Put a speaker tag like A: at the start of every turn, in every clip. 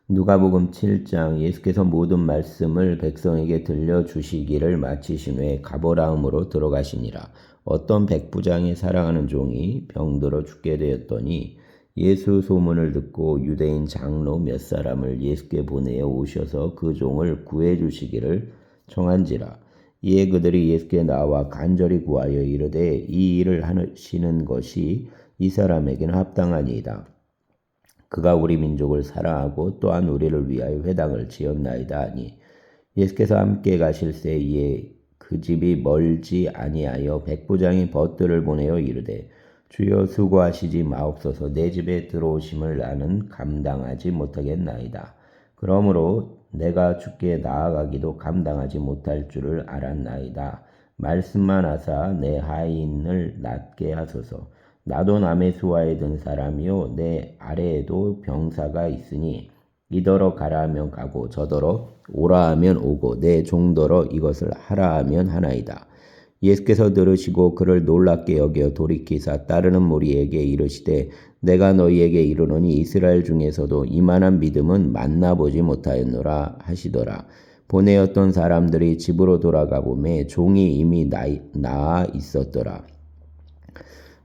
A: 누가복음 7장. 예수께서 모든 말씀을 백성에게 들려주시기를 마치신 후에 가버나움으로 들어가시니라. 어떤 백부장이 사랑하는 종이 병들어 죽게 되었더니 예수 소문을 듣고 유대인 장로 몇 사람을 예수께 보내어 오셔서 그 종을 구해 주시기를 청한지라. 이에 그들이 예수께 나와 간절히 구하여 이르되 이 일을 하시는 것이 이 사람에게는 합당하니이다. 그가 우리 민족을 사랑하고 또한 우리를 위하여 회당을 지었나이다 하니, 예수께서 함께 가실새 이에 그 집이 멀지 아니하여 백부장이 벗들을 보내어 이르되 주여 수고하시지 마옵소서. 내 집에 들어오심을 나는 감당하지 못하겠나이다. 그러므로 내가 주께 나아가기도 감당하지 못할 줄을 알았나이다. 말씀만 하사 내 하인을 낫게 하소서. 나도 남의 수하에 든 사람이요 내 아래에도 병사가 있으니 이더러 가라 하면 가고 저더러 오라 하면 오고 내 종더러 이것을 하라 하면 하나이다. 예수께서 들으시고 그를 놀랍게 여겨 돌이키사 따르는 무리에게 이르시되 내가 너희에게 이르노니 이스라엘 중에서도 이만한 믿음은 만나보지 못하였노라 하시더라. 보내었던 사람들이 집으로 돌아가 보매 종이 이미 나아 있었더라.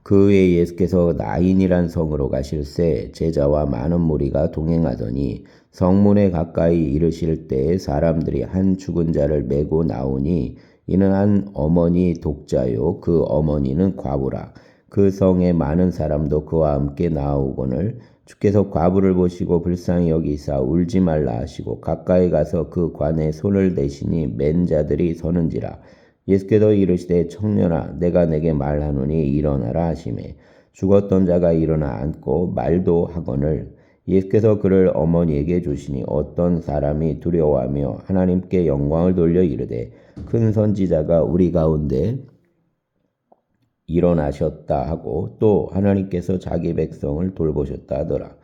A: 그 후에 예수께서 나인이란 성으로 가실새 제자와 많은 무리가 동행하더니 성문에 가까이 이르실 때에 사람들이 한 죽은 자를 메고 나오니 이는 한 어머니 독자요 그 어머니는 과부라. 그 성에 많은 사람도 그와 함께 나오거늘 주께서 과부를 보시고 불쌍히 여기사 울지 말라 하시고 가까이 가서 그 관에 손을 대시니 맨 자들이 서는지라. 예수께서 이르시되 청년아 내가 내게 말하노니 일어나라 하시매 죽었던 자가 일어나 앉고 말도 하거늘 예수께서 그를 어머니에게 주시니 어떤 사람이 두려워하며 하나님께 영광을 돌려 이르되 큰 선지자가 우리 가운데 일어나셨다 하고 또 하나님께서 자기 백성을 돌보셨다 하더라.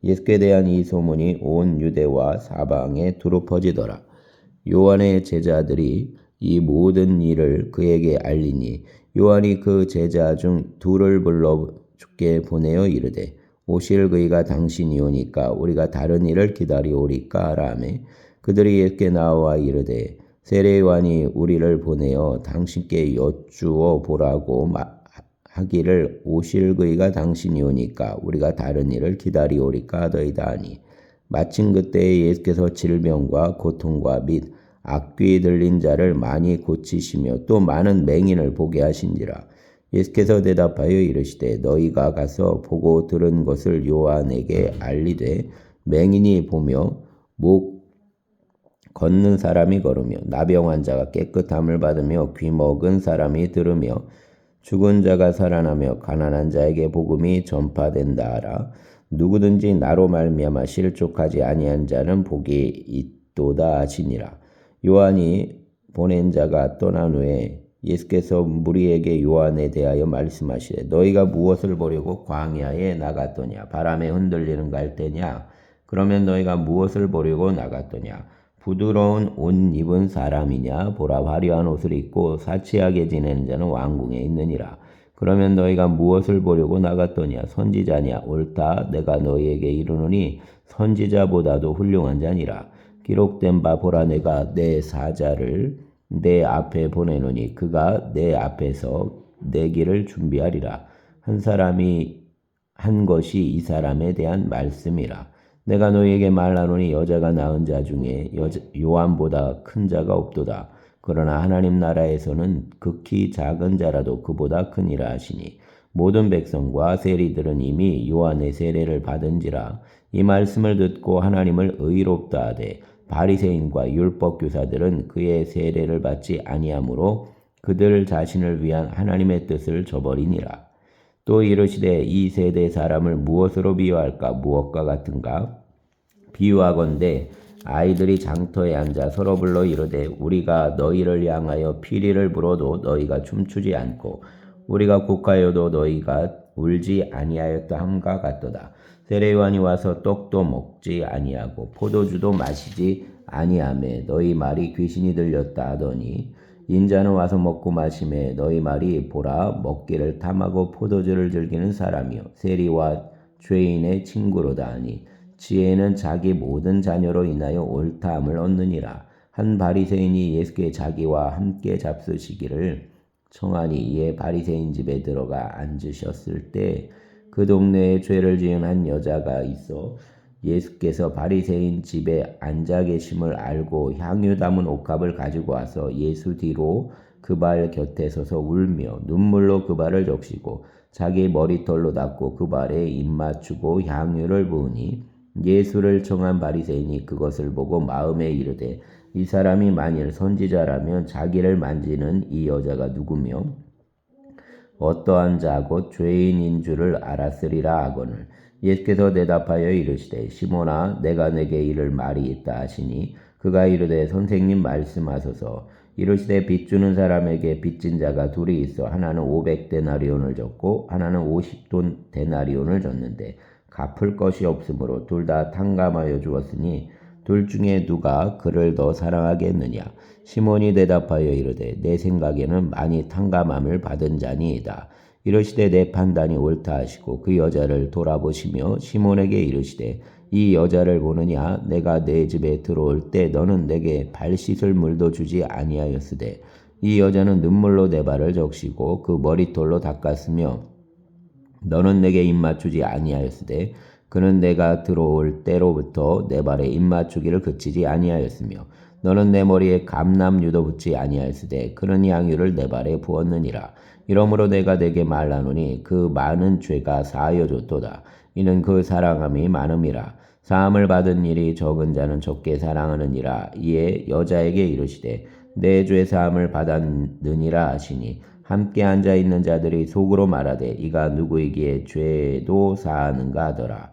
A: 예수께 대한 이 소문이 온 유대와 사방에 두루 퍼지더라. 요한의 제자들이 이 모든 일을 그에게 알리니 요한이 그 제자 중 둘을 불러 주께 보내어 이르되 오실 그이가 당신이 오니까 우리가 다른 일을 기다리오리까 하라 하매 그들이 예수께 나와 이르되 세례 요한이 우리를 보내어 당신께 여쭈어 보라고 하기를 오실 그이가 당신이 오니까 우리가 다른 일을 기다리오리까 하더이다 하니, 마침 그때에 예수께서 질병과 고통과 및 악귀 들린 자를 많이 고치시며 또 많은 맹인을 보게 하신지라. 예수께서 대답하여 이르시되 너희가 가서 보고 들은 것을 요한에게 알리되 맹인이 보며 목 걷는 사람이 걸으며 나병 환자가 깨끗함을 받으며 귀 먹은 사람이 들으며 죽은 자가 살아나며 가난한 자에게 복음이 전파된다 하라. 누구든지 나로 말미암아 실족하지 아니한 자는 복이 있도다 하시니라. 요한이 보낸 자가 떠난 후에 예수께서 무리에게 요한에 대하여 말씀하시되 너희가 무엇을 보려고 광야에 나갔더냐? 바람에 흔들리는 갈대냐? 그러면 너희가 무엇을 보려고 나갔더냐? 부드러운 옷 입은 사람이냐? 보라 화려한 옷을 입고 사치하게 지내는 자는 왕궁에 있느니라. 그러면 너희가 무엇을 보려고 나갔더냐? 선지자냐? 옳다. 내가 너희에게 이르노니 선지자보다도 훌륭한 자니라. 기록된 바 보라 내가 내 사자를 내 앞에 보내노니 그가 내 앞에서 내 길을 준비하리라. 한 사람이 한 것이 이 사람에 대한 말씀이라. 내가 너희에게 말하노니 여자가 낳은 자 중에 요한보다 큰 자가 없도다. 그러나 하나님 나라에서는 극히 작은 자라도 그보다 크니라 하시니 모든 백성과 세리들은 이미 요한의 세례를 받은지라. 이 말씀을 듣고 하나님을 의롭다 하되 바리새인과 율법 교사들은 그의 세례를 받지 아니하므로 그들 자신을 위한 하나님의 뜻을 저버리니라. 또 이르시되 이 세대 사람을 무엇으로 비유할까? 무엇과 같은가? 비유하건대 아이들이 장터에 앉아 서로 불러 이르되 우리가 너희를 향하여 피리를 불어도 너희가 춤추지 않고 우리가 곡하여도 너희가 울지 아니하였다 함과 같도다. 세례 요한이 와서 떡도 먹지 아니하고 포도주도 마시지 아니하매 너희 말이 귀신이 들렸다 하더니 인자는 와서 먹고 마시매 너희 말이 보라 먹기를 탐하고 포도주를 즐기는 사람이요 세리와 죄인의 친구로다 하니 지혜는 자기 모든 자녀로 인하여 옳다함을 얻느니라. 한 바리새인이 예수께 자기와 함께 잡수시기를 청하니 이에 바리새인 집에 들어가 앉으셨을 때 그 동네에 죄를 지은 한 여자가 있어 예수께서 바리새인 집에 앉아 계심을 알고 향유 담은 옥합을 가지고 와서 예수 뒤로 그 발 곁에 서서 울며 눈물로 그 발을 적시고 자기 머리털로 닦고 그 발에 입 맞추고 향유를 부으니 예수를 청한 바리새인이 그것을 보고 마음에 이르되 이 사람이 만일 선지자라면 자기를 만지는 이 여자가 누구며 어떠한 자 곧 죄인인 줄을 알았으리라 하거늘 예수께서 대답하여 이르시되 시몬아 내가 내게 이를 말이 있다 하시니 그가 이르되 선생님 말씀하소서. 이르시되 빚주는 사람에게 빚진 자가 둘이 있어 하나는 500데나리온을 줬고 하나는 50데나리온을 줬는데 갚을 것이 없으므로 둘 다 탕감하여 주었으니 둘 중에 누가 그를 더 사랑하겠느냐. 시몬이 대답하여 이르되 내 생각에는 많이 탕감함을 받은 자니이다. 이르시되 내 판단이 옳다 하시고 그 여자를 돌아보시며 시몬에게 이르시되 이 여자를 보느냐. 내가 내 집에 들어올 때 너는 내게 발 씻을 물도 주지 아니하였으되 이 여자는 눈물로 내 발을 적시고 그 머리털로 닦았으며 너는 내게 입 맞추지 아니하였으되 그는 내가 들어올 때로부터 내 발에 입 맞추기를 그치지 아니하였으며 너는 내 머리에 감람유도 붓지 아니하였으되 그는 향유를 내 발에 부었느니라. 이러므로 내가 내게 말하노니 그 많은 죄가 사하여졌도다. 이는 그 사랑함이 많음이라. 사함을 받은 일이 적은 자는 적게 사랑하느니라. 이에 여자에게 이르시되 내 죄 사함을 받았느니라 하시니 함께 앉아있는 자들이 속으로 말하되 이가 누구이기에 죄도 사하는가 하더라.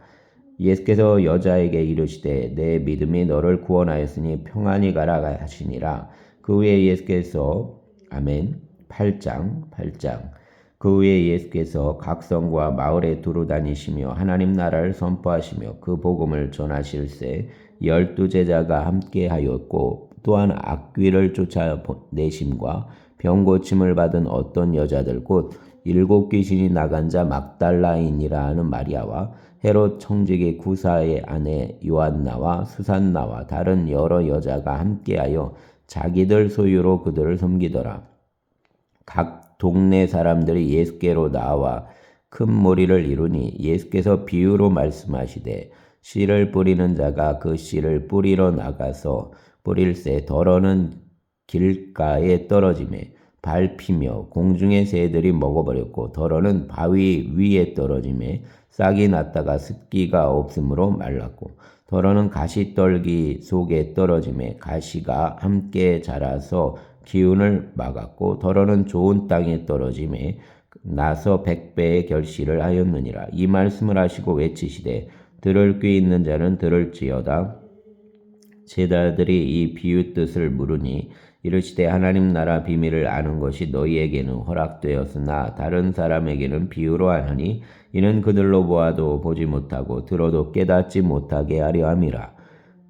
A: 예수께서 여자에게 이르시되 내 믿음이 너를 구원하였으니 평안히 가라 하시니라. 그 후에 예수께서 아멘 8장 그 후에 예수께서 각 성과 마을에 두루 다니시며 하나님 나라를 선포하시며 그 복음을 전하실세 12제자가 함께 하였고 또한 악귀를 쫓아내심과 병 고침을 받은 어떤 여자들 곧 7 귀신이 나간 자 막달라인이라 하는 마리아와 헤롯 청지기 구사의 아내 요한나와 수산나와 다른 여러 여자가 함께하여 자기들 소유로 그들을 섬기더라. 각 동네 사람들이 예수께로 나와 큰 무리를 이루니 예수께서 비유로 말씀하시되 씨를 뿌리는 자가 그 씨를 뿌리러 나가서 뿌릴새 덜어는 길가에 떨어지매 밟히며 공중의 새들이 먹어버렸고 덜어는 바위 위에 떨어지매 싹이 났다가 습기가 없으므로 말랐고 덜어는 가시떨기 속에 떨어지매 가시가 함께 자라서 기운을 막았고 덜어는 좋은 땅에 떨어지매 나서 100배의 결실을 하였느니라. 이 말씀을 하시고 외치시되 들을 귀 있는 자는 들을지어다. 제자들이 이 비유 뜻을 물으니 이르시되 하나님 나라 비밀을 아는 것이 너희에게는 허락되었으나 다른 사람에게는 비유로 하나니 이는 그들로 보아도 보지 못하고 들어도 깨닫지 못하게 하려 함이라.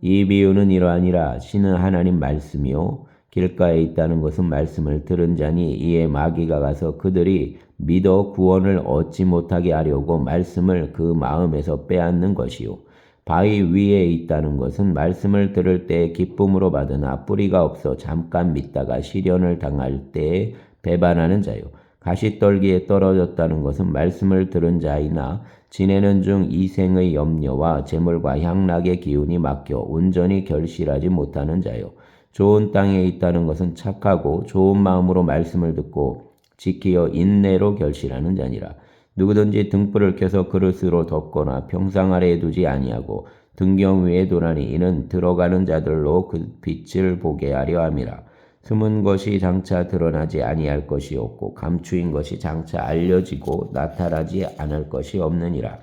A: 이 비유는 이러하니라. 신은 하나님 말씀이요 길가에 있다는 것은 말씀을 들은 자니 이에 마귀가 가서 그들이 믿어 구원을 얻지 못하게 하려고 말씀을 그 마음에서 빼앗는 것이요 바위 위에 있다는 것은 말씀을 들을 때 기쁨으로 받으나 뿌리가 없어 잠깐 믿다가 시련을 당할 때에 배반하는 자요. 가시떨기에 떨어졌다는 것은 말씀을 들은 자이나 지내는 중 이생의 염려와 재물과 향락의 기운이 막혀 온전히 결실하지 못하는 자요. 좋은 땅에 있다는 것은 착하고 좋은 마음으로 말씀을 듣고 지키어 인내로 결실하는 자니라. 누구든지 등불을 켜서 그릇으로 덮거나 평상 아래에 두지 아니하고 등경 위에 두나니 이는 들어가는 자들로 그 빛을 보게 하려 함이라. 숨은 것이 장차 드러나지 아니할 것이 없고 감추인 것이 장차 알려지고 나타나지 않을 것이 없느니라.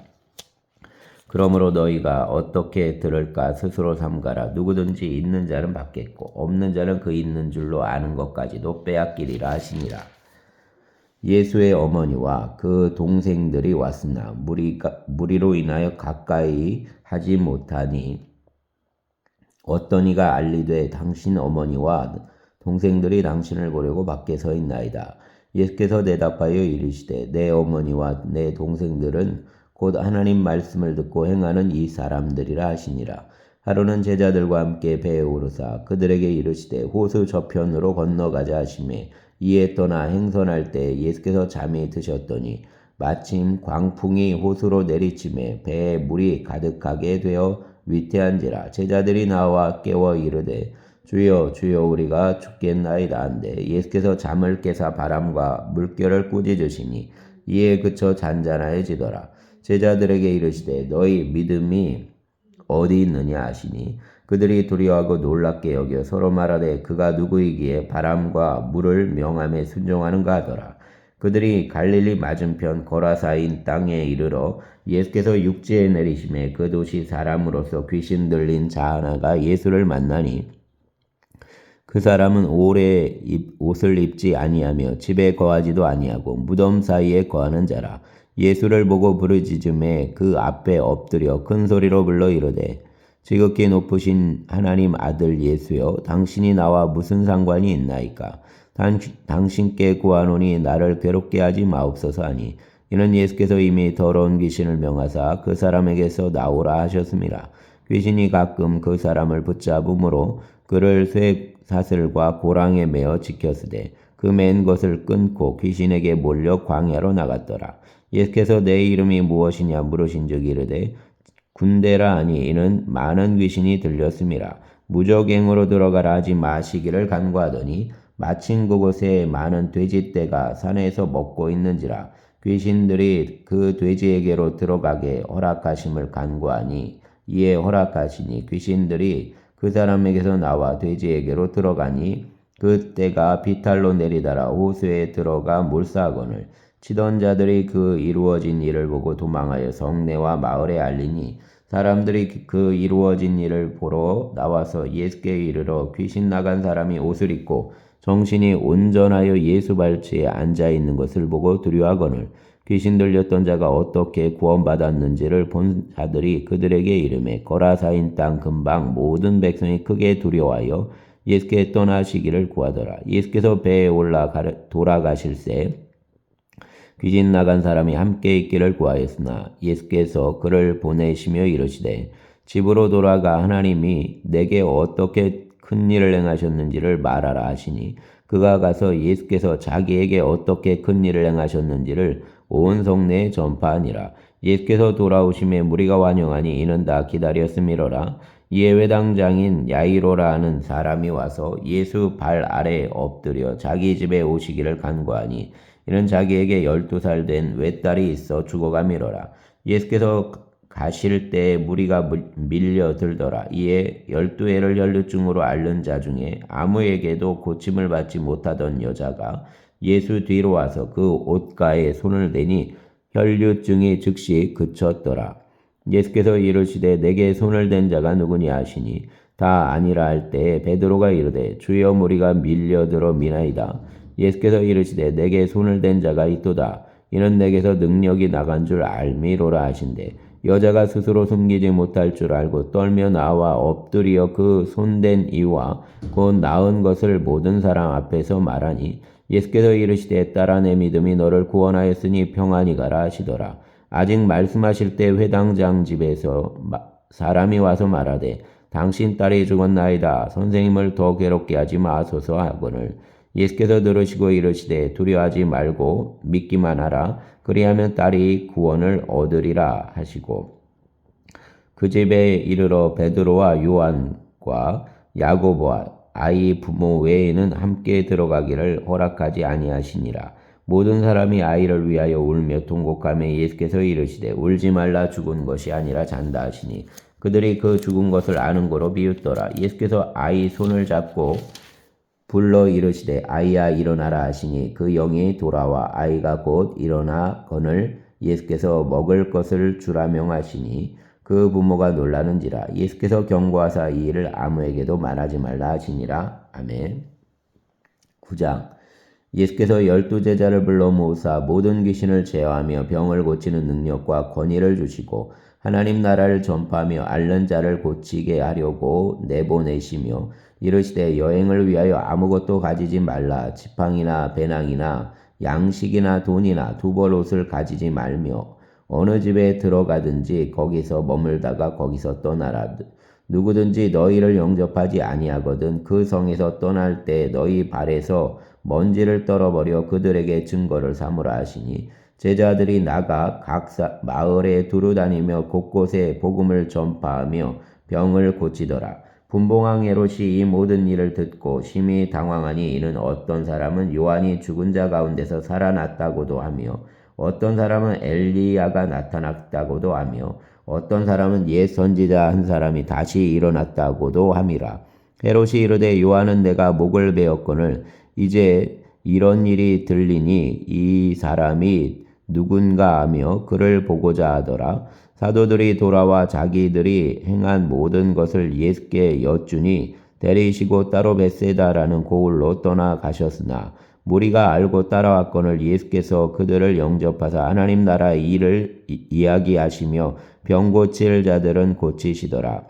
A: 그러므로 너희가 어떻게 들을까 스스로 삼가라. 누구든지 있는 자는 받겠고 없는 자는 그 있는 줄로 아는 것까지도 빼앗기리라 하시니라. 예수의 어머니와 그 동생들이 왔으나 무리로 인하여 가까이 하지 못하니 어떤 이가 알리되 당신 어머니와 동생들이 당신을 보려고 밖에 서 있나이다. 예수께서 대답하여 이르시되 내 어머니와 내 동생들은 곧 하나님 말씀을 듣고 행하는 이 사람들이라 하시니라. 하루는 제자들과 함께 배에 오르사 그들에게 이르시되 호수 저편으로 건너가자 하시매 이에 떠나 행선할 때 예수께서 잠이 드셨더니 마침 광풍이 호수로 내리침에 배에 물이 가득하게 되어 위태한지라. 제자들이 나와 깨워 이르되 주여 주여 우리가 죽겠나이다 한데 예수께서 잠을 깨사 바람과 물결을 꾸짖으시니 이에 그쳐 잔잔하여지더라. 제자들에게 이르시되 너희 믿음이 어디 있느냐 하시니 그들이 두려워하고 놀랍게 여겨 서로 말하되 그가 누구이기에 바람과 물을 명함에 순종하는가 하더라. 그들이 갈릴리 맞은편 거라사인 땅에 이르러 예수께서 육지에 내리심에 그 도시 사람으로서 귀신 들린 자 하나가 예수를 만나니 그 사람은 오래 옷을 입지 아니하며 집에 거하지도 아니하고 무덤 사이에 거하는 자라. 예수를 보고 부르짖음에 그 앞에 엎드려 큰 소리로 불러 이르되 지극히 높으신 하나님 아들 예수여 당신이 나와 무슨 상관이 있나이까. 당신께 구하노니 나를 괴롭게 하지 마옵소서 하니 이는 예수께서 이미 더러운 귀신을 명하사 그 사람에게서 나오라 하셨습니다. 귀신이 가끔 그 사람을 붙잡음으로 그를 쇠사슬과 고랑에 매어 지켰으되 그 맨 것을 끊고 귀신에게 몰려 광야로 나갔더라. 예수께서 내 이름이 무엇이냐 물으신즉 이르되 군대라 하니 이는 많은 귀신이 들렸음이라. 무적행으로 들어가라 하지 마시기를 간구하더니 마침 그곳에 많은 돼지떼가 산에서 먹고 있는지라. 귀신들이 그 돼지에게로 들어가게 허락하심을 간구하니 이에 허락하시니 귀신들이 그 사람에게서 나와 돼지에게로 들어가니 그 떼가 비탈로 내리달아 호수에 들어가 몰사하거늘 치던 자들이 그 이루어진 일을 보고 도망하여 성내와 마을에 알리니 사람들이 그 이루어진 일을 보러 나와서 예수께 이르러 귀신 나간 사람이 옷을 입고 정신이 온전하여 예수 발치에 앉아 있는 것을 보고 두려워하거늘 귀신 들렸던 자가 어떻게 구원받았는지를 본 자들이 그들에게 이르매 거라사인 땅 근방 모든 백성이 크게 두려워하여 예수께 떠나시기를 구하더라. 예수께서 배에 올라 돌아가실새 귀신 나간 사람이 함께 있기를 구하였으나 예수께서 그를 보내시며 이르시되 집으로 돌아가 하나님이 내게 어떻게 큰 일을 행하셨는지를 말하라 하시니 그가 가서 예수께서 자기에게 어떻게 큰 일을 행하셨는지를 온 성내에 전파하니라. 예수께서 돌아오심에 무리가 환영하니 이는 다 기다렸음이로라. 이에 회당장인 야이로라 하는 사람이 와서 예수 발 아래에 엎드려 자기 집에 오시기를 간구하니 이는 자기에게 12살 된 외딸이 있어 죽어가미로라. 예수께서 가실 때에 무리가 밀려들더라. 이에 12해를 혈류증으로 앓는 자 중에 아무에게도 고침을 받지 못하던 여자가 예수 뒤로 와서 그 옷가에 손을 대니 혈류증이 즉시 그쳤더라. 예수께서 이르시되 내게 손을 댄 자가 누구냐 하시니 다 아니라 할 때에 베드로가 이르되 주여 무리가 밀려들어 미나이다. 예수께서 이르시되 내게 손을 댄 자가 있도다. 이는 내게서 능력이 나간 줄 알미로라 하신대 여자가 스스로 숨기지 못할 줄 알고 떨며 나와 엎드려 그 손댄 이와 곧 나은 것을 모든 사람 앞에서 말하니 예수께서 이르시되 딸아 내 믿음이 너를 구원하였으니 평안히 가라 하시더라. 아직 말씀하실 때 회당장 집에서 사람이 와서 말하되 당신 딸이 죽었나이다. 선생님을 더 괴롭게 하지 마소서 하거늘 예수께서 들으시고 이르시되 두려워하지 말고 믿기만 하라. 그리하면 딸이 구원을 얻으리라 하시고 그 집에 이르러 베드로와 요한과 야고보와 아이 부모 외에는 함께 들어가기를 허락하지 아니하시니라. 모든 사람이 아이를 위하여 울며 통곡하며 예수께서 이르시되 울지 말라 죽은 것이 아니라 잔다 하시니 그들이 그 죽은 것을 아는 거로 비웃더라. 예수께서 아이 손을 잡고 불러 이르시되 아이야 일어나라 하시니 그 영이 돌아와 아이가 곧 일어나거늘 예수께서 먹을 것을 주라 명하시니 그 부모가 놀라는지라. 예수께서 경고하사 이 일을 아무에게도 말하지 말라 하시니라. 아멘. 9장 예수께서 12제자를 불러 모으사 모든 귀신을 제어하며 병을 고치는 능력과 권위를 주시고 하나님 나라를 전파하며 앓는 자를 고치게 하려고 내보내시며 이르시되 여행을 위하여 아무것도 가지지 말라. 지팡이나 배낭이나 양식이나 돈이나 두벌 옷을 가지지 말며 어느 집에 들어가든지 거기서 머물다가 거기서 떠나라. 누구든지 너희를 영접하지 아니하거든 그 성에서 떠날 때 너희 발에서 먼지를 떨어버려 그들에게 증거를 삼으라 하시니 제자들이 나가 각 마을에 두루다니며 곳곳에 복음을 전파하며 병을 고치더라. 분봉왕 헤롯이 이 모든 일을 듣고 심히 당황하니 이는 어떤 사람은 요한이 죽은 자 가운데서 살아났다고도 하며 어떤 사람은 엘리야가 나타났다고도 하며 어떤 사람은 옛 선지자 한 사람이 다시 일어났다고도 함이라. 헤롯이 이르되 요한은 내가 목을 베었거늘 이제 이런 일이 들리니 이 사람이 누군가 하며 그를 보고자 하더라. 사도들이 돌아와 자기들이 행한 모든 것을 예수께 여쭈니 데리시고 따로 벳세다라는 고을로 떠나가셨으나 무리가 알고 따라왔거늘 예수께서 그들을 영접하사 하나님 나라의 일을 이야기하시며 병 고칠 자들은 고치시더라.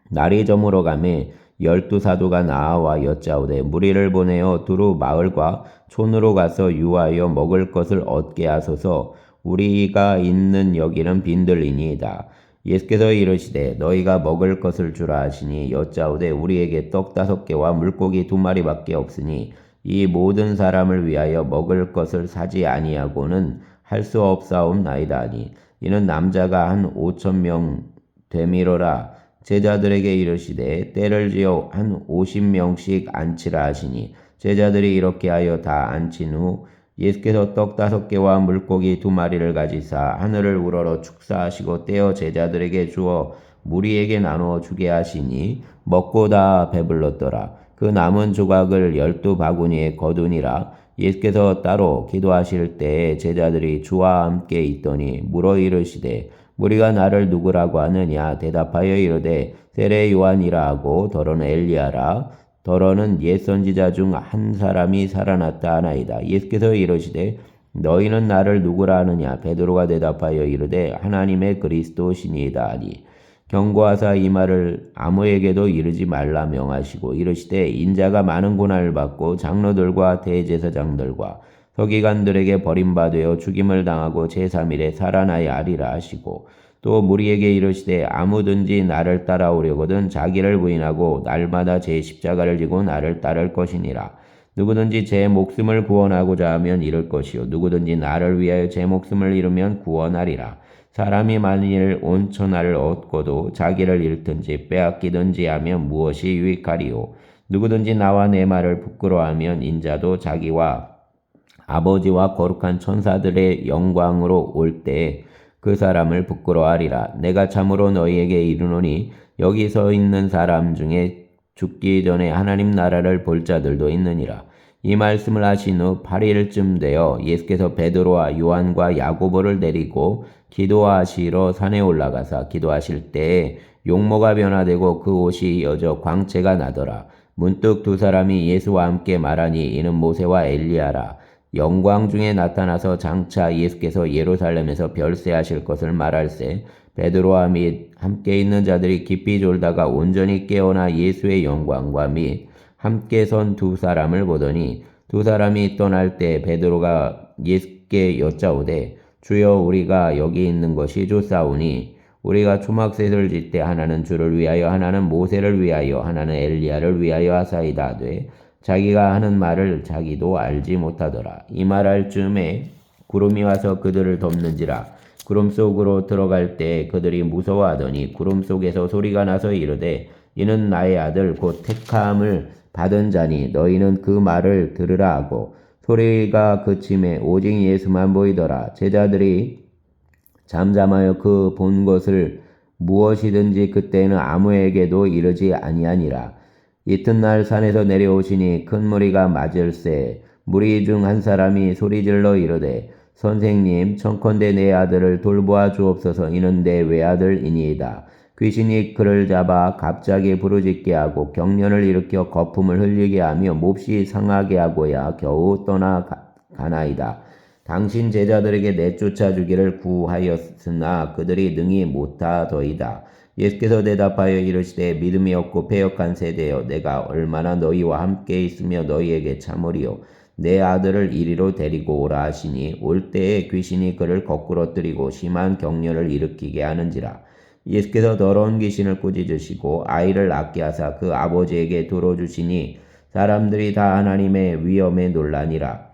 A: 날이 저물어 가매 12사도가 나와 여짜오되 무리를 보내어 두루 마을과 촌으로 가서 유하여 먹을 것을 얻게 하소서. 우리가 있는 여기는 빈들이니이다. 예수께서 이르시되 너희가 먹을 것을 주라 하시니 여짜오되 우리에게 떡 5개와 물고기 2마리밖에 없으니 이 모든 사람을 위하여 먹을 것을 사지 아니하고는 할 수 없사옵나이다 하니 이는 남자가 한 5,000명 되미러라. 제자들에게 이르시되 때를 지어 한 50명씩 앉히라 하시니 제자들이 이렇게 하여 다 앉힌 후 예수께서 떡 5개와 물고기 2마리를 가지사 하늘을 우러러 축사하시고 떼어 제자들에게 주어 무리에게 나누어 주게 하시니 먹고 다 배불렀더라. 그 남은 조각을 12바구니에 거두니라. 예수께서 따로 기도하실 때에 제자들이 주와 함께 있더니 물어 이르시되 무리가 나를 누구라고 하느냐? 대답하여 이르되 세례 요한이라 하고 더러는 엘리야라. 더러는 옛 선지자 중 한 사람이 살아났다 하나이다. 예수께서 이르시되 너희는 나를 누구라 하느냐? 베드로가 대답하여 이르되 하나님의 그리스도시니이다 하니 경고하사 이 말을 아무에게도 이르지 말라 명하시고 이르시되 인자가 많은 고난을 받고 장로들과 대제사장들과 서기관들에게 버림받아 죽임을 당하고 제3일에 살아나야 하리라 하시고 또 무리에게 이르시되 아무든지 나를 따라오려거든 자기를 부인하고 날마다 제 십자가를 지고 나를 따를 것이니라. 누구든지 제 목숨을 구원하고자 하면 잃을 것이요 누구든지 나를 위하여 제 목숨을 잃으면 구원하리라. 사람이 만일 온 천하를 얻고도 자기를 잃든지 빼앗기든지 하면 무엇이 유익하리요. 누구든지 나와 내 말을 부끄러워하면 인자도 자기와 아버지와 거룩한 천사들의 영광으로 올 때에 그 사람을 부끄러워하리라. 내가 참으로 너희에게 이르노니 여기 서 있는 사람 중에 죽기 전에 하나님 나라를 볼 자들도 있느니라. 이 말씀을 하신 후 8일쯤 되어 예수께서 베드로와 요한과 야고보를 데리고 기도하시러 산에 올라가사 기도하실 때에 용모가 변화되고 그 옷이 여져 광채가 나더라. 문득 2사람이 예수와 함께 말하니 이는 모세와 엘리야라. 영광 중에 나타나서 장차 예수께서 예루살렘에서 별세하실 것을 말할세 베드로와 및 함께 있는 자들이 깊이 졸다가 온전히 깨어나 예수의 영광과 및 함께 선 2사람을 보더니 2사람이 떠날 때 베드로가 예수께 여짜오되 주여 우리가 여기 있는 것이 좋사오니 우리가 초막셋을 짓 때 하나는 주를 위하여 하나는 모세를 위하여 하나는 엘리야를 위하여 하사이다 하되 자기가 하는 말을 자기도 알지 못하더라. 이 말할 즈음에 구름이 와서 그들을 덮는지라. 구름 속으로 들어갈 때 그들이 무서워하더니 구름 속에서 소리가 나서 이르되 이는 나의 아들 곧 택함을 받은 자니 너희는 그 말을 들으라 하고 소리가 그침에 오직 예수만 보이더라. 제자들이 잠잠하여 그 본 것을 무엇이든지 그때는 아무에게도 이르지 아니하니라. 이튿날 산에서 내려오시니 큰 무리가 맞을세 무리 중 한 사람이 소리질러 이르되 선생님 청컨대 내 아들을 돌보아 주옵소서 이는 내 외아들이니이다. 귀신이 그를 잡아 갑자기 부르짖게 하고 경련을 일으켜 거품을 흘리게 하며 몹시 상하게 하고야 겨우 떠나가나이다. 당신 제자들에게 내쫓아 주기를 구하였으나 그들이 능히 못하더이다. 예수께서 대답하여 이르시되 믿음이 없고 패역한 세대여 내가 얼마나 너희와 함께 있으며 너희에게 참으리요. 내 아들을 이리로 데리고 오라 하시니 올 때에 귀신이 그를 거꾸러뜨리고 심한 격렬을 일으키게 하는지라. 예수께서 더러운 귀신을 꾸짖으시고 아이를 낳게 하사 그 아버지에게 들어주시니 사람들이 다 하나님의 위엄에 놀라니라.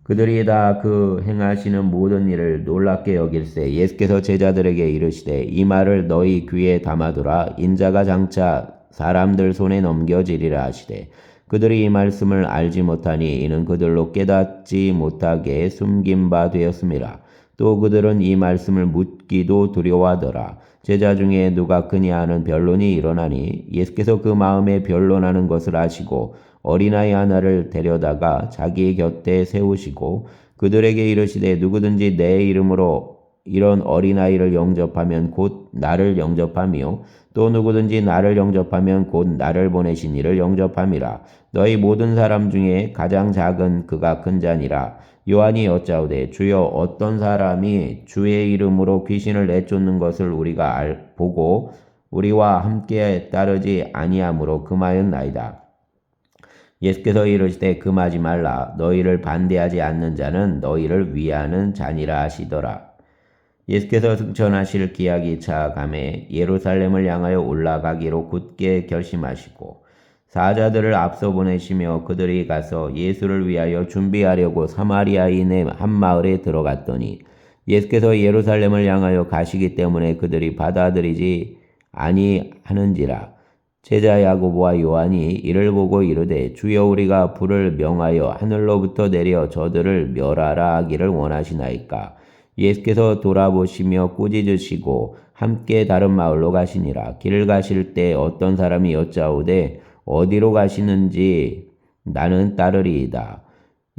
A: 그들이 다 그 행하시는 모든 일을 놀랍게 여길세 예수께서 제자들에게 이르시되 이 말을 너희 귀에 담아두라. 인자가 장차 사람들 손에 넘겨지리라 하시되 그들이 이 말씀을 알지 못하니 이는 그들로 깨닫지 못하게 숨긴 바 되었음이라. 또 그들은 이 말씀을 묻기도 두려워하더라. 제자 중에 누가 크냐 하는 변론이 일어나니 예수께서 그 마음에 변론하는 것을 아시고 어린아이 하나를 데려다가 자기 곁에 세우시고 그들에게 이르시되 누구든지 내 이름으로 이런 어린아이를 영접하면 곧 나를 영접하며 또 누구든지 나를 영접하면 곧 나를 보내신 이를 영접함이라. 너희 모든 사람 중에 가장 작은 그가 큰 자니라. 요한이 여짜오되 주여 어떤 사람이 주의 이름으로 귀신을 내쫓는 것을 우리가 보고 우리와 함께 따르지 아니하므로 금하였나이다. 예수께서 이르시되 금하지 말라. 너희를 반대하지 않는 자는 너희를 위하는 자니라 하시더라. 예수께서 승천하실 기약이 차감에 예루살렘을 향하여 올라가기로 굳게 결심하시고 사자들을 앞서 보내시며 그들이 가서 예수를 위하여 준비하려고 사마리아인의 한 마을에 들어갔더니 예수께서 예루살렘을 향하여 가시기 때문에 그들이 받아들이지 아니하는지라. 제자 야고보와 요한이 이를 보고 이르되 주여 우리가 불을 명하여 하늘로부터 내려 저들을 멸하라 하기를 원하시나이까. 예수께서 돌아보시며 꾸짖으시고 함께 다른 마을로 가시니라. 길을 가실 때 어떤 사람이 여짜오되 어디로 가시는지 나는 따르리이다.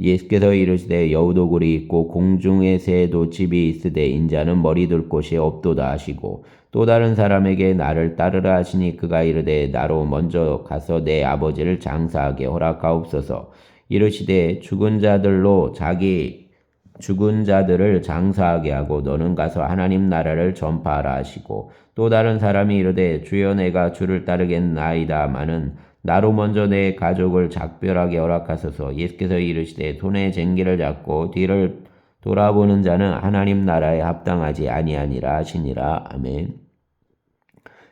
A: 예수께서 이르시되 여우도굴이 있고 공중의 새도 집이 있으되 인자는 머리 둘 곳이 없도다 하시고 또 다른 사람에게 나를 따르라 하시니 그가 이르되 나로 먼저 가서 내 아버지를 장사하게 허락하옵소서. 이르시되 죽은 자들을 장사하게 하고 너는 가서 하나님 나라를 전파하라 하시고 또 다른 사람이 이르되 주여 내가 주를 따르겠나이다마는 나로 먼저 내 가족을 작별하게 허락하소서. 예수께서 이르시되 손에 쟁기를 잡고 뒤를 돌아보는 자는 하나님 나라에 합당하지 아니하니라 하시니라. 아멘.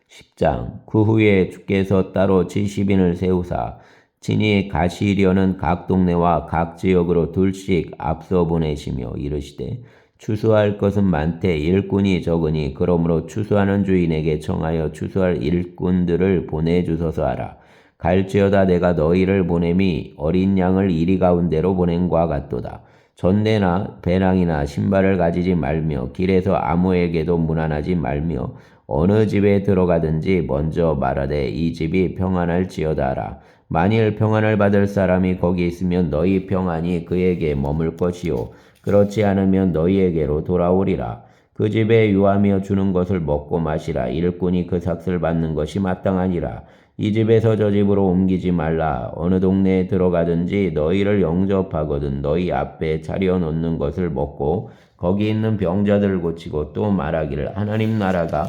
A: 10장. 그 후에 주께서 따로 70인을 세우사 친히 가시려는 각 동네와 각 지역으로 둘씩 앞서 보내시며 이르시되 추수할 것은 많되 일꾼이 적으니 그러므로 추수하는 주인에게 청하여 추수할 일꾼들을 보내주소서 하라. 갈지어다 내가 너희를 보냄이 어린 양을 이리 가운데로 보낸과 같도다. 전대나 배낭이나 신발을 가지지 말며 길에서 아무에게도 문안하지 말며 어느 집에 들어가든지 먼저 말하되 이 집이 평안할지어다 하라. 만일 평안을 받을 사람이 거기 있으면 너희 평안이 그에게 머물 것이요 그렇지 않으면 너희에게로 돌아오리라. 그 집에 유하며 주는 것을 먹고 마시라. 일꾼이 그 삭슬 받는 것이 마땅하니라. 이 집에서 저 집으로 옮기지 말라. 어느 동네에 들어가든지 너희를 영접하거든 너희 앞에 차려놓는 것을 먹고 거기 있는 병자들을 고치고 또 말하기를 하나님 나라가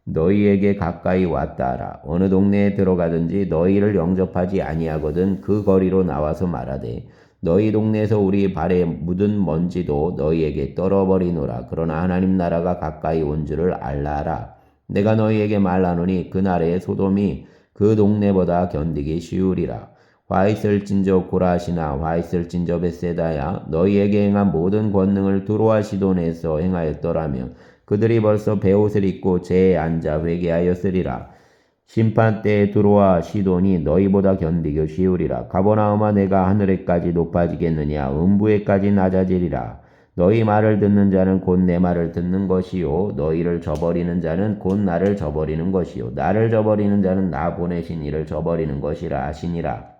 A: 너희에게 가까이 왔다 하라. 어느 동네에 들어가든지 너희를 영접하지 아니하거든 그 거리로 나와서 말하되 너희 동네에서 우리 발에 묻은 먼지도 너희에게 떨어버리노라. 그러나 하나님 나라가 가까이 온 줄을 알라 하라. 내가 너희에게 말하노니 그날에 소돔이 그 동네보다 견디기 쉬우리라. 화 있을진저 고라시나 화 있을진저 벳세다야 너희에게 행한 모든 권능을 두로와 시돈에서 행하였더라면 그들이 벌써 베옷을 입고 재에 앉아 회개하였으리라. 심판 때에 두로와 시돈이 너희보다 견디기 쉬우리라. 가버나움아 내가 하늘에까지 높아지겠느냐 음부에까지 낮아지리라. 너희 말을 듣는 자는 곧 내 말을 듣는 것이요 너희를 저버리는 자는 곧 나를 저버리는 것이요 나를 저버리는 자는 나 보내신 이를 저버리는 것이라 하시니라.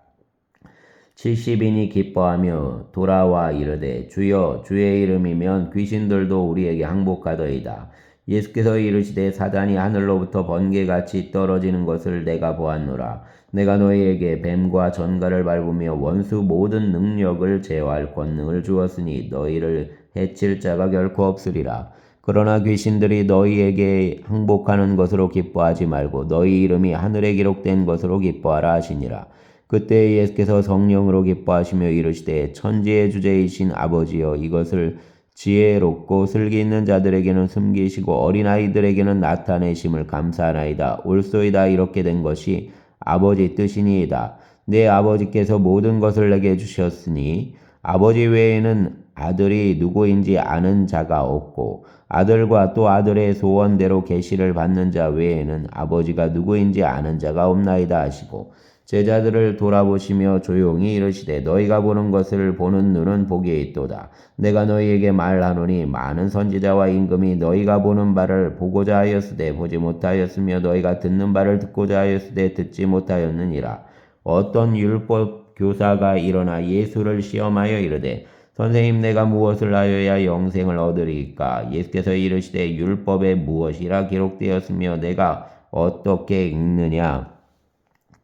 A: 70인이 기뻐하며 돌아와 이르되 주여 주의 이름이면 귀신들도 우리에게 항복하더이다. 예수께서 이르시되 사단이 하늘로부터 번개같이 떨어지는 것을 내가 보았노라. 내가 너희에게 뱀과 전갈을 밟으며 원수 모든 능력을 제어할 권능을 주었으니 너희를 해칠 자가 결코 없으리라. 그러나 귀신들이 너희에게 항복하는 것으로 기뻐하지 말고 너희 이름이 하늘에 기록된 것으로 기뻐하라 하시니라. 그때 예수께서 성령으로 기뻐하시며 이르시되 천지의 주제이신 아버지여 이것을 지혜롭고 슬기 있는 자들에게는 숨기시고 어린아이들에게는 나타내심을 감사하나이다. 옳소이다. 이렇게 된 것이 아버지 뜻이니이다. 내 아버지께서 모든 것을 내게 주셨으니 아버지 외에는 아들이 누구인지 아는 자가 없고 아들과 또 아들의 소원대로 계시를 받는 자 외에는 아버지가 누구인지 아는 자가 없나이다 하시고 제자들을 돌아보시며 조용히 이르시되 너희가 보는 것을 보는 눈은 복이 있도다. 내가 너희에게 말하노니 많은 선지자와 임금이 너희가 보는 바를 보고자 하였으되 보지 못하였으며 너희가 듣는 바를 듣고자 하였으되 듣지 못하였느니라. 어떤 율법 교사가 일어나 예수를 시험하여 이르되 선생님 내가 무엇을 하여야 영생을 얻으리까? 예수께서 이르시되 율법에 무엇이라 기록되었으며 내가 어떻게 읽느냐?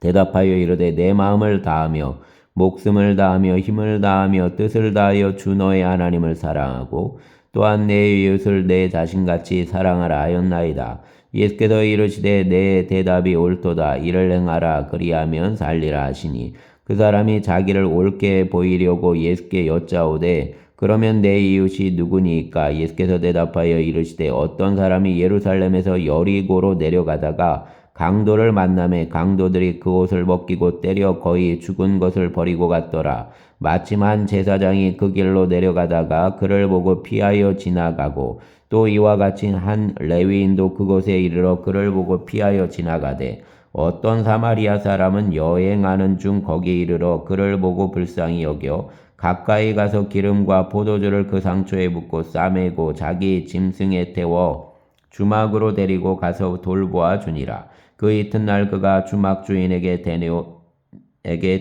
A: 대답하여 이르되 내 마음을 다하며 목숨을 다하며 힘을 다하며 뜻을 다하여 주 너의 하나님을 사랑하고 또한 내 이웃을 내 자신같이 사랑하라 하였나이다. 예수께서 이르시되 내 대답이 옳도다. 이를 행하라. 그리하면 살리라 하시니 그 사람이 자기를 옳게 보이려고 예수께 여짜오되 그러면 내 이웃이 누구니까? 예수께서 대답하여 이르시되 어떤 사람이 예루살렘에서 여리고로 내려가다가 강도를 만나매 강도들이 그 옷을 벗기고 때려 거의 죽은 것을 버리고 갔더라. 마침 한 제사장이 그 길로 내려가다가 그를 보고 피하여 지나가고 또 이와 같이 한 레위인도 그곳에 이르러 그를 보고 피하여 지나가되 어떤 사마리아 사람은 여행하는 중 거기 이르러 그를 보고 불쌍히 여겨 가까이 가서 기름과 포도주를 그 상초에 붓고 싸매고 자기 짐승에 태워 주막으로 데리고 가서 돌보아 주니라. 그 이튿날 그가 주막 주인에게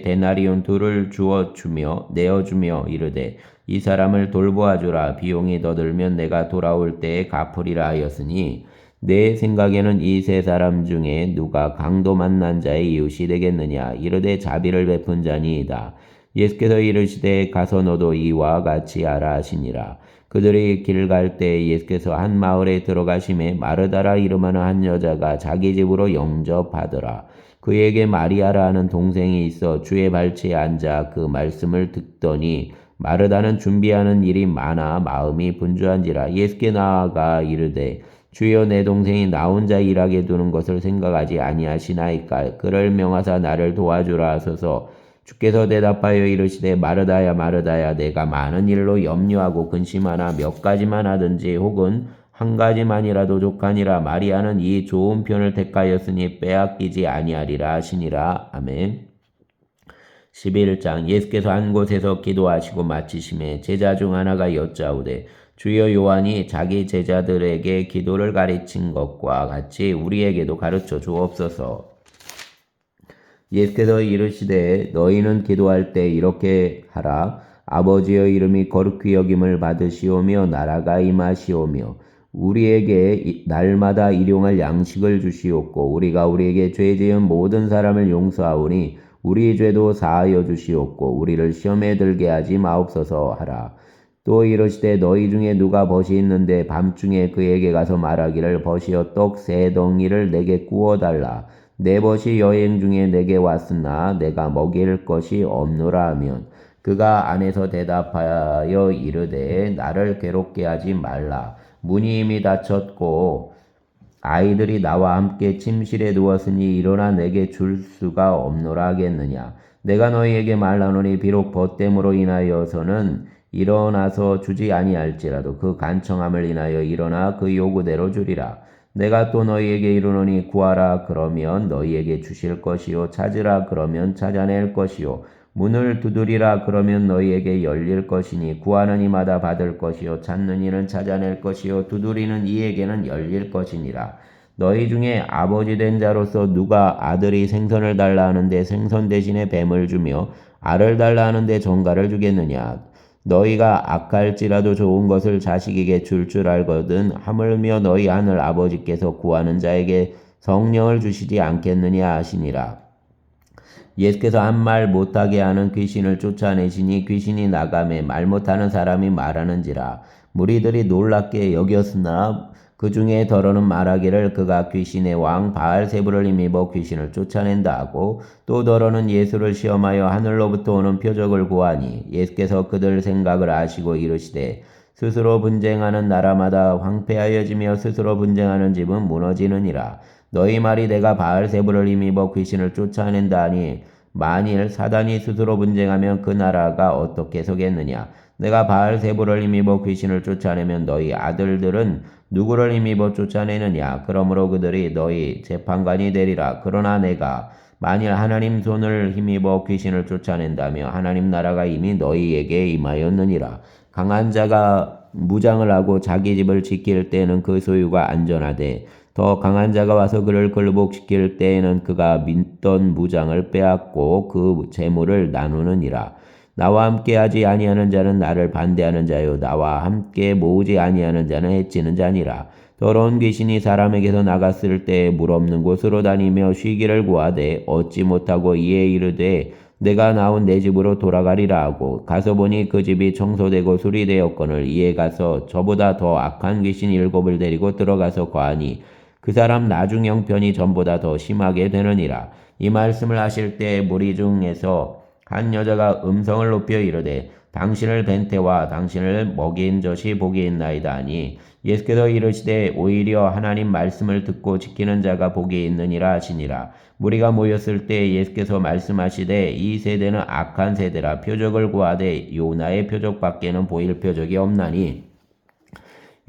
A: 데나리온 둘을 주어 주며 내어주며 이르되 이 사람을 돌보아 주라. 비용이 더 들면 내가 돌아올 때에 갚으리라 하였으니 내 생각에는 이 세 사람 중에 누가 강도 만난 자의 이웃이 되겠느냐? 이르되 자비를 베푼 자니이다. 예수께서 이르시되 가서 너도 이와 같이 하라 하시니라. 그들이 길 갈 때 예수께서 한 마을에 들어가심에 마르다라 이름하는 한 여자가 자기 집으로 영접하더라. 그에게 마리아라 하는 동생이 있어 주의 발치에 앉아 그 말씀을 듣더니 마르다는 준비하는 일이 많아 마음이 분주한지라. 예수께 나아가 이르되 주여 내 동생이 나 혼자 일하게 두는 것을 생각하지 아니하시나이까? 그를 명하사 나를 도와주라 하소서. 주께서 대답하여 이르시되 마르다야 마르다야 내가 많은 일로 염려하고 근심하나 몇 가지만 하든지 혹은 한 가지만이라도 족하니라. 마리아는 이 좋은 편을 택하였으니 빼앗기지 아니하리라 하시니라. 아멘. 11장 예수께서 한 곳에서 기도하시고 마치심에 제자 중 하나가 여짜오되 주여 요한이 자기 제자들에게 기도를 가르친 것과 같이 우리에게도 가르쳐 주옵소서. 예수께서 이르시되 너희는 기도할 때 이렇게 하라. 아버지여 이름이 거룩히 여김을 받으시오며 나라가 임하시오며 우리에게 날마다 일용할 양식을 주시옵고 우리가 우리에게 죄 지은 모든 사람을 용서하오니 우리 죄도 사하여 주시옵고 우리를 시험에 들게 하지 마옵소서 하라. 또 이르시되 너희 중에 누가 벗이 있는데 밤중에 그에게 가서 말하기를 벗이여 떡 세 덩이를 내게 구워달라. 내 벗이 여행 중에 내게 왔으나 내가 먹일 것이 없노라 하면 그가 안에서 대답하여 이르되 나를 괴롭게 하지 말라. 문이 이미 닫혔고 아이들이 나와 함께 침실에 누웠으니 일어나 내게 줄 수가 없노라 하겠느냐. 내가 너희에게 말하노니 비록 벗됨으로 인하여서는 일어나서 주지 아니할지라도 그 간청함을 인하여 일어나 그 요구대로 주리라. 내가 또 너희에게 이르노니 구하라 그러면 너희에게 주실 것이요 찾으라 그러면 찾아낼 것이요 문을 두드리라 그러면 너희에게 열릴 것이니 구하는 이마다 받을 것이요 찾는 이는 찾아낼 것이요 두드리는 이에게는 열릴 것이니라. 너희 중에 아버지 된 자로서 누가 아들이 생선을 달라 하는데 생선 대신에 뱀을 주며 알을 달라 하는데 정갈을 주겠느냐. 너희가 악할지라도 좋은 것을 자식에게 줄 알거든 하물며 너희 하늘 아버지께서 구하는 자에게 성령을 주시지 않겠느냐 하시니라. 예수께서 한 말 못하게 하는 귀신을 쫓아내시니 귀신이 나가매 말 못하는 사람이 말하는지라. 무리들이 놀랍게 여겼으나 그 중에 더러는 말하기를 그가 귀신의 왕 바알세불을 힘입어 귀신을 쫓아낸다 하고, 또 더러는 예수를 시험하여 하늘로부터 오는 표적을 구하니 예수께서 그들 생각을 아시고 이르시되 스스로 분쟁하는 나라마다 황폐하여지며 스스로 분쟁하는 집은 무너지느니라. 너희 말이 내가 바알세불을 힘입어 귀신을 쫓아낸다 하니 만일 사단이 스스로 분쟁하면 그 나라가 어떻게 서겠느냐. 내가 바알세불을 힘입어 귀신을 쫓아내면 너희 아들들은 누구를 힘입어 쫓아내느냐. 그러므로 그들이 너희 재판관이 되리라. 그러나 내가 만일 하나님 손을 힘입어 귀신을 쫓아낸다며 하나님 나라가 이미 너희에게 임하였느니라. 강한 자가 무장을 하고 자기 집을 지킬 때에는 그 소유가 안전하되 더 강한 자가 와서 그를 굴복시킬 때에는 그가 믿던 무장을 빼앗고 그 재물을 나누느니라. 나와 함께 하지 아니하는 자는 나를 반대하는 자요 나와 함께 모으지 아니하는 자는 해치는 자니라. 더러운 귀신이 사람에게서 나갔을 때 물 없는 곳으로 다니며 쉬기를 구하되 얻지 못하고 이에 이르되 내가 나온 내 집으로 돌아가리라 하고 가서 보니 그 집이 청소되고 수리되었거늘 이에 가서 저보다 더 악한 귀신 7을 데리고 들어가서 거하니 그 사람 나중 형편이 전보다 더 심하게 되느니라. 이 말씀을 하실 때 무리 중에서 한 여자가 음성을 높여 이르되 당신을 벤태와 당신을 먹인 젖이 복이 있나이다 하니 예수께서 이르시되 오히려 하나님 말씀을 듣고 지키는 자가 복이 있느니라 하시니라. 무리가 모였을 때 예수께서 말씀하시되 이 세대는 악한 세대라. 표적을 구하되 요나의 표적밖에는 보일 표적이 없나니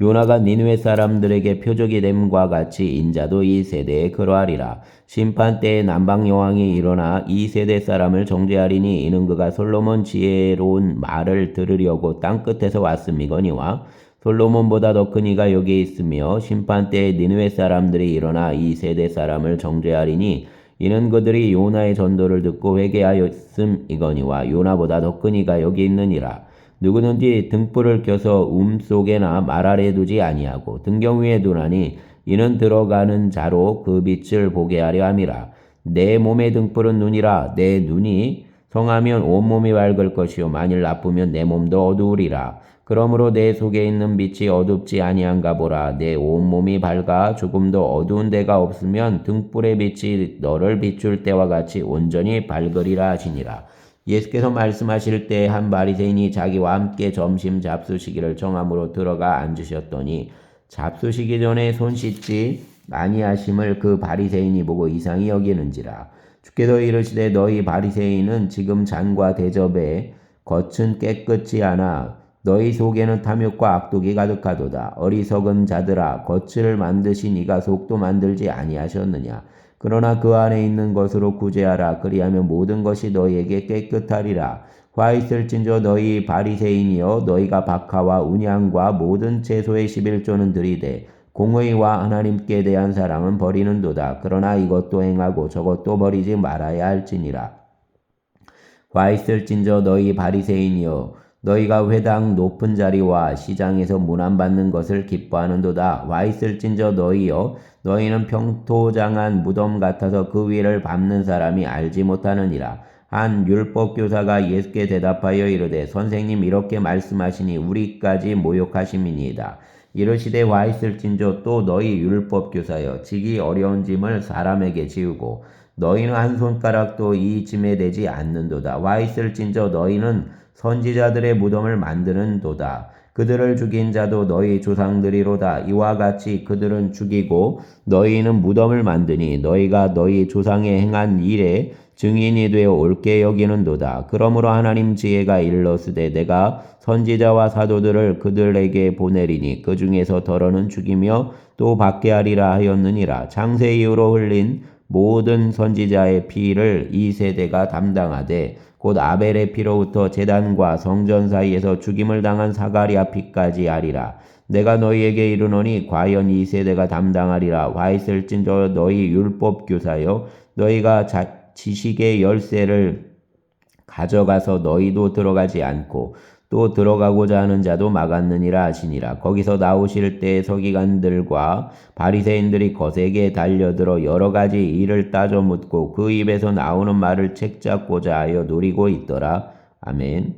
A: 요나가 니느웨 사람들에게 표적이 됨과 같이 인자도 이 세대에 그러하리라. 심판 때에 남방 여왕이 일어나 이 세대 사람을 정죄하리니 이는 그가 솔로몬 지혜로운 말을 들으려고 땅 끝에서 왔음이거니와 솔로몬보다 더 큰 이가 여기 있으며 심판 때에 니느웨 사람들이 일어나 이 세대 사람을 정죄하리니 이는 그들이 요나의 전도를 듣고 회개하였음이거니와 요나보다 더 큰 이가 여기 있느니라. 누구든지 등불을 켜서 속에나 말 아래 두지 아니하고 등경 위에 두나니 이는 들어가는 자로 그 빛을 보게 하려 함이라. 내 몸의 등불은 눈이라. 내 눈이 성하면 온몸이 밝을 것이요 만일 나쁘면 내 몸도 어두우리라. 그러므로 내 속에 있는 빛이 어둡지 아니한가 보라. 내 온몸이 밝아 조금도 어두운 데가 없으면 등불의 빛이 너를 비출 때와 같이 온전히 밝으리라 하시니라. 예수께서 말씀하실 때 한 바리새인이 자기와 함께 점심 잡수시기를 정함으로 들어가 앉으셨더니 잡수시기 전에 손 씻지 아니하심을 그 바리새인이 보고 이상히 여기는지라. 주께서 이르시되 너희 바리새인은 지금 잔과 대접에 겉은 깨끗이 하나 너희 속에는 탐욕과 악독이 가득하도다. 어리석은 자들아 겉을 만드신 이가 속도 만들지 아니하셨느냐. 그러나 그 안에 있는 것으로 구제하라. 그리하면 모든 것이 너희에게 깨끗하리라. 화 있을진저 너희 바리새인이여 너희가 박하와 운양과 모든 채소의 11조는 들이되 공의와 하나님께 대한 사랑은 버리는도다. 그러나 이것도 행하고 저것도 버리지 말아야 할지니라. 화 있을진저 너희 바리새인이여 너희가 회당 높은 자리와 시장에서 문안받는 것을 기뻐하는도다. 와 있을진저 너희여 너희는 평토장한 무덤 같아서 그 위를 밟는 사람이 알지 못하느니라. 한 율법교사가 예수께 대답하여 이르되 선생님 이렇게 말씀하시니 우리까지 모욕하심이니이다. 이르시되 와 있을진저 또 너희 율법교사여 지기 어려운 짐을 사람에게 지우고 너희는 한 손가락도 이 짐에 대지 않는도다. 와 있을진저 너희는 선지자들의 무덤을 만드는도다. 그들을 죽인 자도 너희 조상들이로다. 이와 같이 그들은 죽이고 너희는 무덤을 만드니 너희가 너희 조상의 행한 일에 증인이 되어 옳게 여기는도다. 그러므로 하나님 지혜가 일러스되 내가 선지자와 사도들을 그들에게 보내리니 그 중에서 더러는 죽이며 또 받게 하리라 하였느니라. 창세 이후로 흘린 모든 선지자의 피를 이 세대가 담당하되 곧 아벨의 피로부터 제단과 성전 사이에서 죽임을 당한 사가랴 피까지 하리라. 내가 너희에게 이르노니 과연 이 세대가 담당하리라. 와 있을진저 너희 율법교사여 너희가 지식의 열쇠를 가져가서 너희도 들어가지 않고 또 들어가고자 하는 자도 막았느니라 하시니라. 거기서 나오실 때 서기관들과 바리새인들이 거세게 달려들어 여러 가지 일을 따져 묻고 그 입에서 나오는 말을 책잡고자 하여 노리고 있더라. 아멘.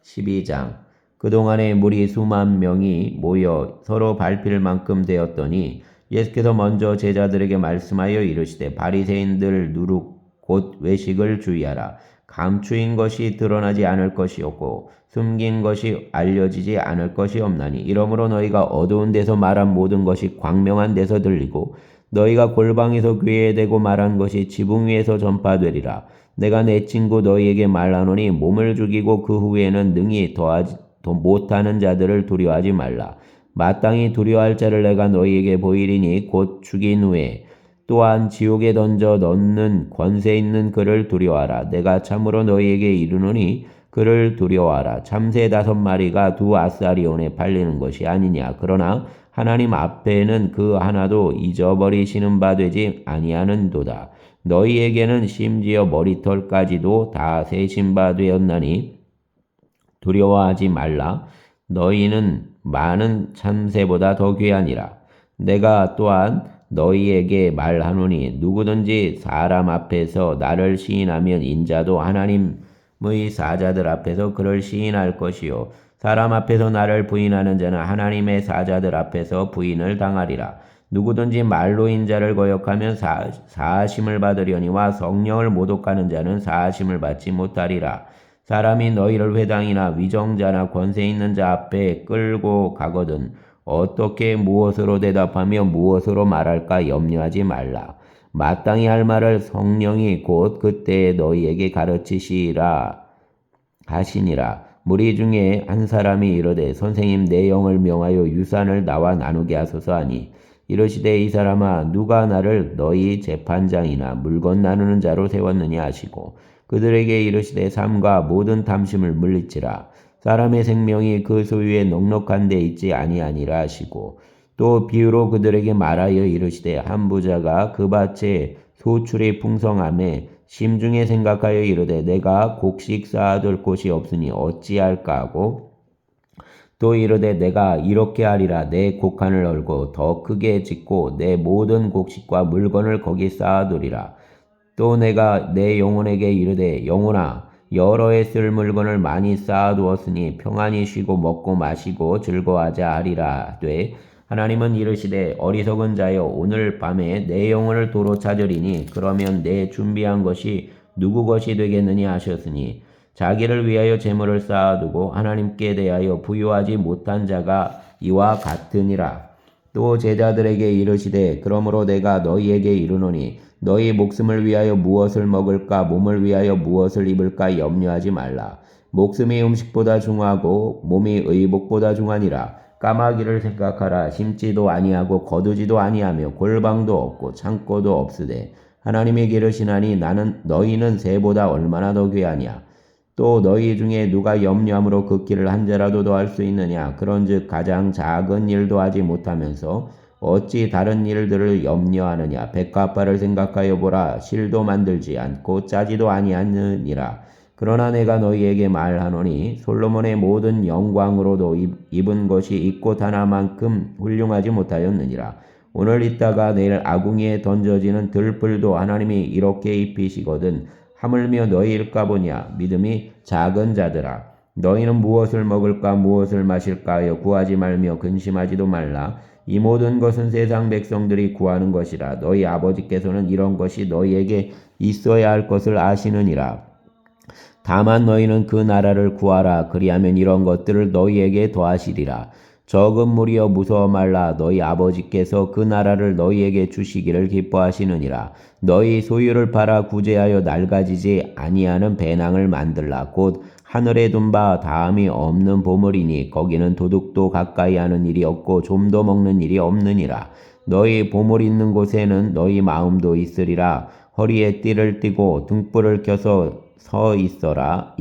A: 12장 그동안에 무리 수만 명이 모여 서로 밟힐 만큼 되었더니 예수께서 먼저 제자들에게 말씀하여 이르시되 바리새인들 누룩 곧 외식을 주의하라. 감추인 것이 드러나지 않을 것이었고 숨긴 것이 알려지지 않을 것이 없나니 이러므로 너희가 어두운 데서 말한 모든 것이 광명한 데서 들리고 너희가 골방에서 교회되고 말한 것이 지붕 위에서 전파되리라. 내가 내 친구 너희에게 말하노니 몸을 죽이고 그 후에는 능히 더하지 못하는 자들을 두려워하지 말라. 마땅히 두려워할 자를 내가 너희에게 보이리니 곧 죽인 후에 또한 지옥에 던져 넣는 권세 있는 그를 두려워하라. 내가 참으로 너희에게 이르노니 그를 두려워하라. 참새 5마리가 2아사리온에 팔리는 것이 아니냐. 그러나 하나님 앞에는 그 하나도 잊어버리시는 바 되지 아니하는도다. 너희에게는 심지어 머리털까지도 다 세신 바 되었나니 두려워하지 말라. 너희는 많은 참새보다 더 귀하니라. 내가 또한 너희에게 말하노니 누구든지 사람 앞에서 나를 시인하면 인자도 하나님의 사자들 앞에서 그를 시인할 것이요 사람 앞에서 나를 부인하는 자는 하나님의 사자들 앞에서 부인을 당하리라. 누구든지 말로 인자를 거역하면 사하심을 받으려니와 성령을 모독하는 자는 사하심을 받지 못하리라. 사람이 너희를 회당이나 위정자나 권세 있는 자 앞에 끌고 가거든 어떻게 무엇으로 대답하며 무엇으로 말할까 염려하지 말라. 마땅히 할 말을 성령이 곧 그때에 너희에게 가르치시라 하시니라. 무리 중에 한 사람이 이르되 선생님 내 영을 명하여 유산을 나와 나누게 하소서 하니 이르시되 이 사람아 누가 나를 너희 재판장이나 물건 나누는 자로 세웠느냐 하시고 그들에게 이르시되 삶과 모든 탐심을 물리치라. 사람의 생명이 그 소유에 넉넉한 데 있지 아니하니라 하시고 또 비유로 그들에게 말하여 이르시되 한 부자가 그 밭에 소출이 풍성함에 심중에 생각하여 이르되 내가 곡식 쌓아둘 곳이 없으니 어찌할까 하고 또 이르되 내가 이렇게 하리라. 내 곡간을 얼고 더 크게 짓고 내 모든 곡식과 물건을 거기 쌓아두리라. 또 내가 내 영혼에게 이르되 영혼아 여러 해 쓸 물건을 많이 쌓아두었으니 평안히 쉬고 먹고 마시고 즐거워하자 하리라 하되 하나님은 이르시되 어리석은 자여 오늘 밤에 내 영혼을 도로 찾으리니 그러면 내 준비한 것이 누구 것이 되겠느냐 하셨으니 자기를 위하여 재물을 쌓아두고 하나님께 대하여 부유하지 못한 자가 이와 같으니라. 또 제자들에게 이르시되 그러므로 내가 너희에게 이르노니 너희 목숨을 위하여 무엇을 먹을까 몸을 위하여 무엇을 입을까 염려하지 말라. 목숨이 음식보다 중하고 몸이 의복보다 중하니라. 까마귀를 생각하라. 심지도 아니하고 거두지도 아니하며 골방도 없고 창고도 없으되 하나님이 기르시나니 너희는 새보다 얼마나 더 귀하냐. 또 너희 중에 누가 염려함으로 그 길을 한 자라도 더할 수 있느냐. 그런즉 가장 작은 일도 하지 못하면서 어찌 다른 일들을 염려하느냐. 백합화를 생각하여 보라. 실도 만들지 않고 짜지도 아니하느니라. 그러나 내가 너희에게 말하노니 솔로몬의 모든 영광으로도 입은 것이 이 꽃 하나만큼 훌륭하지 못하였느니라. 오늘 있다가 내일 아궁이에 던져지는 들풀도 하나님이 이렇게 입히시거든 하물며 너희일까 보냐. 믿음이 작은 자들아 너희는 무엇을 먹을까 무엇을 마실까 하여 구하지 말며 근심하지도 말라. 이 모든 것은 세상 백성들이 구하는 것이라. 너희 아버지께서는 이런 것이 너희에게 있어야 할 것을 아시느니라. 다만 너희는 그 나라를 구하라. 그리하면 이런 것들을 너희에게 더하시리라. 적은 무리여 무서워 말라. 너희 아버지께서 그 나라를 너희에게 주시기를 기뻐하시느니라. 너희 소유를 팔아 구제하여 낡아지지 아니하는 배낭을 만들라. 곧 하늘에 둔 바 다함이 없는 보물이니 거기는 도둑도 가까이 하는 일이 없고 좀도 먹는 일이 없느니라. 너희 보물 있는 곳에는 너희 마음도 있으리라. 허리에 띠를 띠고 등불을 켜서 서 있으라.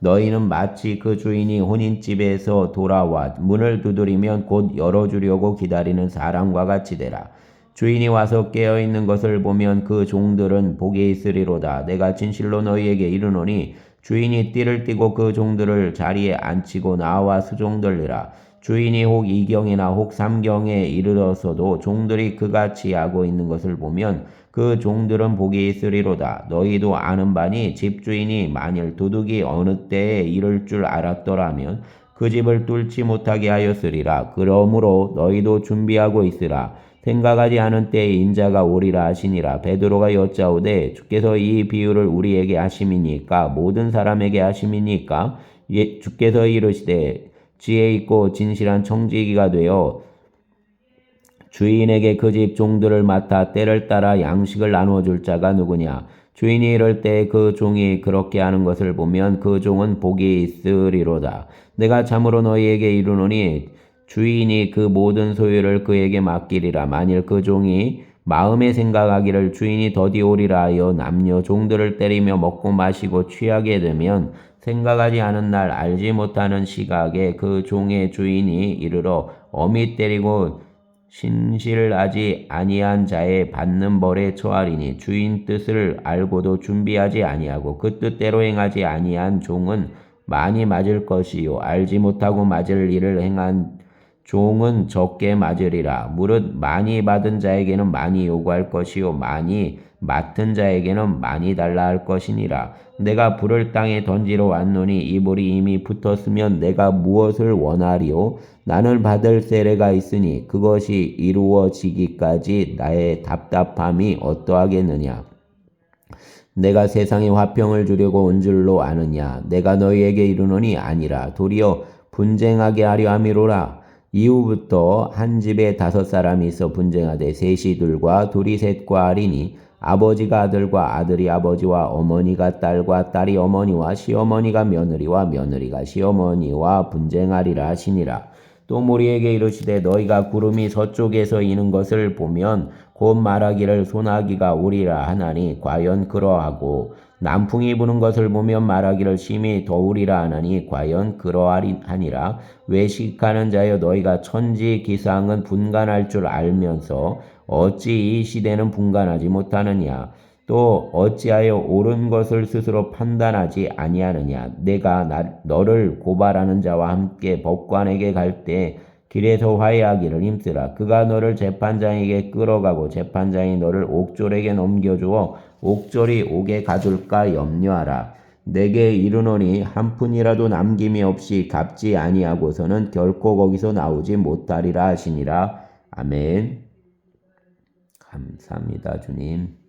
A: 너희는 마치 그 주인이 혼인집에서 돌아와 문을 두드리면 곧 열어주려고 기다리는 사람과 같이 되라. 주인이 와서 깨어있는 것을 보면 그 종들은 복이 있으리로다. 내가 진실로 너희에게 이르노니 주인이 띠를 띠고 그 종들을 자리에 앉히고 나와 수종들리라. 주인이 혹 2경이나 혹 3경에 이르러서도 종들이 그같이 하고 있는 것을 보면 그 종들은 복이 있으리로다. 너희도 아는 바니 집주인이 만일 도둑이 어느 때에 이를 줄 알았더라면 그 집을 뚫지 못하게 하였으리라. 그러므로 너희도 준비하고 있으라. 생각하지 않은 때에 인자가 오리라 하시니라. 베드로가 여짜오되 주께서 이 비유를 우리에게 하심이니까 모든 사람에게 하심이니까 주께서 이르시되 지혜 있고 진실한 청지기가 되어 주인에게 그 집 종들을 맡아 때를 따라 양식을 나누어줄 자가 누구냐. 주인이 이럴 때 그 종이 그렇게 하는 것을 보면 그 종은 복이 있으리로다. 내가 참으로 너희에게 이르노니 주인이 그 모든 소유를 그에게 맡기리라. 만일 그 종이 마음에 생각하기를 주인이 더디 오리라 하여 남녀 종들을 때리며 먹고 마시고 취하게 되면 생각하지 않은 날 알지 못하는 시각에 그 종의 주인이 이르러 엄히 때리고 신실하지 아니한 자의 받는 벌에 처하리니 주인 뜻을 알고도 준비하지 아니하고 그 뜻대로 행하지 아니한 종은 많이 맞을 것이요 알지 못하고 맞을 일을 행한 종은 적게 맞으리라. 무릇 많이 받은 자에게는 많이 요구할 것이요 많이 맡은 자에게는 많이 달라 할 것이니라. 내가 불을 땅에 던지러 왔노니 이 불이 이미 붙었으면 내가 무엇을 원하리요? 나는 받을 세례가 있으니 그것이 이루어지기까지 나의 답답함이 어떠하겠느냐? 내가 세상에 화평을 주려고 온 줄로 아느냐? 내가 너희에게 이르노니 아니라 도리어 분쟁하게 하려 함이로라. 이후부터 한 집에 5사람이 있어 분쟁하되 셋이 둘과 둘이 셋과 하리니 아버지가 아들과 아들이 아버지와 어머니가 딸과 딸이 어머니와 시어머니가 며느리와 며느리가 시어머니와 분쟁하리라 하시니라. 또 무리에게 이르시되 너희가 구름이 서쪽에서 이는 것을 보면 곧 말하기를 소나기가 오리라 하나니 과연 그러하고 남풍이 부는 것을 보면 말하기를 심히 더우리라 하나니 과연 그러하니라. 외식하는 자여 너희가 천지 기상은 분간할 줄 알면서 어찌 이 시대는 분간하지 못하느냐. 또 어찌하여 옳은 것을 스스로 판단하지 아니하느냐. 내가 너를 고발하는 자와 함께 법관에게 갈 때 길에서 화해하기를 힘쓰라. 그가 너를 재판장에게 끌어가고 재판장이 너를 옥졸에게 넘겨주어 옥졸이 옥에 가둘까 염려하라. 내게 이르노니 한 푼이라도 남김이 없이 갚지 아니하고서는 결코 거기서 나오지 못하리라 하시니라. 아멘. 감사합니다, 주님.